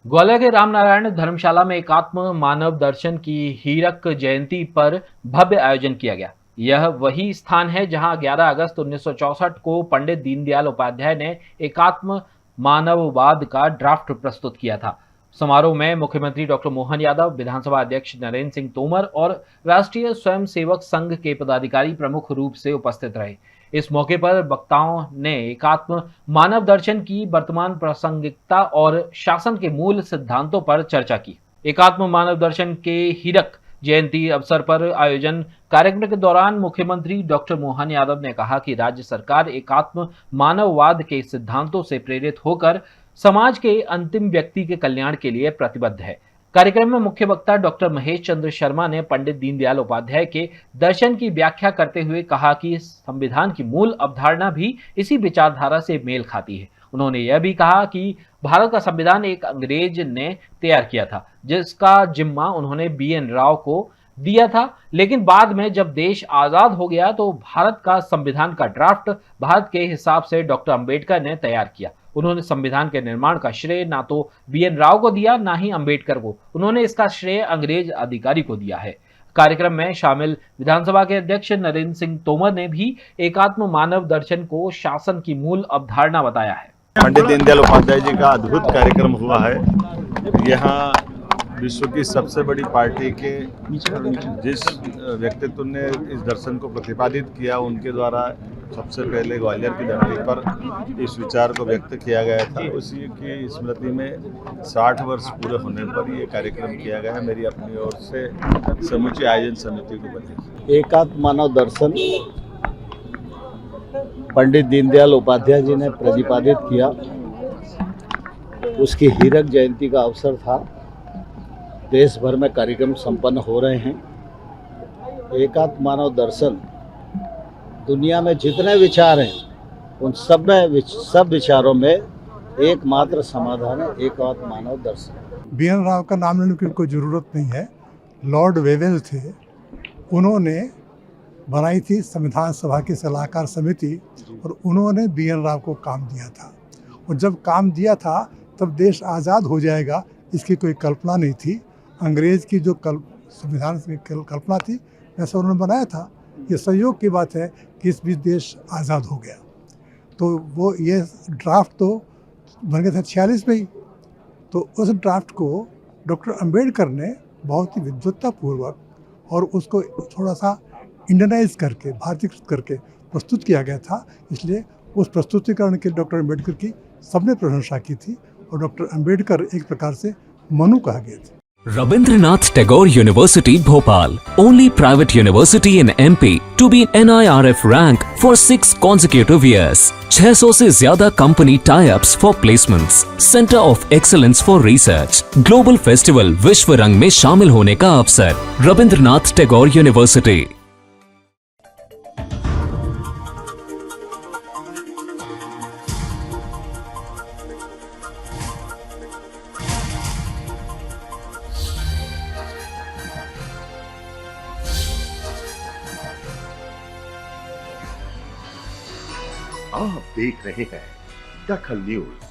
ग्वालियर के रामनारायण धर्मशाला में एकात्म मानव दर्शन की हीरक जयंती पर भव्य आयोजन किया गया। यह वही स्थान है जहां 11 अगस्त 1964 को पंडित दीनदयाल उपाध्याय ने एकात्म मानववाद का ड्राफ्ट प्रस्तुत किया था। समारोह में मुख्यमंत्री डॉक्टर मोहन यादव, विधानसभा अध्यक्ष नरेंद्र सिंह तोमर और राष्ट्रीय स्वयंसेवक संघ के पदाधिकारी प्रमुख रूप से उपस्थित रहे। इस मौके पर वक्ताओं ने एकात्म मानव दर्शन की वर्तमान प्रासंगिकता और शासन के मूल सिद्धांतों पर चर्चा की। एकात्म मानव दर्शन के हीरक जयंती अवसर पर आयोजन कार्यक्रम के दौरान मुख्यमंत्री डॉक्टर मोहन यादव ने कहा कि राज्य सरकार एकात्म मानववाद के सिद्धांतों से प्रेरित होकर समाज के अंतिम व्यक्ति के कल्याण के लिए प्रतिबद्ध है। कार्यक्रम में मुख्य वक्ता डॉक्टर महेश चंद्र शर्मा ने पंडित दीनदयाल उपाध्याय के दर्शन की व्याख्या करते हुए कहा कि संविधान की मूल अवधारणा भी इसी विचारधारा से मेल खाती है। उन्होंने यह भी कहा कि भारत का संविधान एक अंग्रेज ने तैयार किया था, जिसका जिम्मा उन्होंने BN राव को दिया था, लेकिन बाद में जब देश आजाद हो गया तो भारत का संविधान का ड्राफ्ट भारत के हिसाब से डॉक्टर अंबेडकर ने तैयार किया। उन्होंने संविधान के निर्माण का श्रेय ना तो BN राव को दिया, ना ही अंबेडकर को। उन्होंने इसका श्रेय अंग्रेज अधिकारी को दिया है। कार्यक्रम में शामिल विधानसभा के अध्यक्ष नरेंद्र सिंह तोमर ने भी एकात्म मानव दर्शन को शासन की मूल अवधारणा बताया है। पंडित दीनदयाल उपाध्याय जी का अद्भुत कार्यक्रम हुआ है। यहाँ विश्व की सबसे बड़ी पार्टी के जिस व्यक्तित्व ने इस दर्शन को प्रतिपादित किया, उनके द्वारा सबसे पहले ग्वालियर की धरती पर इस विचार को व्यक्त किया गया था। उसी की स्मृति में 60 वर्ष पूरे होने पर ये कार्यक्रम किया गया है। मेरी अपनी ओर से समूची आयोजन समिति को बधाई। एकात्म मानव दर्शन पंडित दीनदयाल उपाध्याय जी ने प्रतिपादित किया, उसकी हीरक जयंती का अवसर था। देश भर में कार्यक्रम संपन्न हो रहे हैं। एकात्म मानव दर्शन दुनिया में जितने विचार हैं उन सब विचारों में एकमात्र समाधान है एकात्म मानव दर्शन। BN राव का नाम लेने की कोई ज़रूरत नहीं है। लॉर्ड वेवेल थे, उन्होंने बनाई थी संविधान सभा की सलाहकार समिति और उन्होंने BN राव को काम दिया था। और जब काम दिया था तब देश आज़ाद हो जाएगा इसकी कोई कल्पना नहीं थी। अंग्रेज़ की जो संविधान की कल्पना थी वैसा उन्होंने बनाया था। ये संयोग की बात है कि इस बीच देश आज़ाद हो गया। तो वो ये ड्राफ्ट तो बन गया था 46 में ही। तो उस ड्राफ्ट को डॉक्टर अंबेडकर ने बहुत ही विद्वत्तापूर्वक और उसको थोड़ा सा इंडियनाइज करके, भारतीकृत करके प्रस्तुत किया गया था। इसलिए उस प्रस्तुतिकरण के डॉक्टर अंबेडकर की सबने प्रशंसा की थी और डॉक्टर अंबेडकर एक प्रकार से मनु कहा गया था। Rabindranath Tagore University, Bhopal, only private university in MP to be NIRF rank for 6 consecutive years. 600 से ज्यादा company tie-ups for placements, Center of Excellence for Research, Global Festival विश्व रंग में शामिल होने का अवसर। रविंद्रनाथ टैगोर यूनिवर्सिटी। आप देख रहे हैं दखल न्यूज।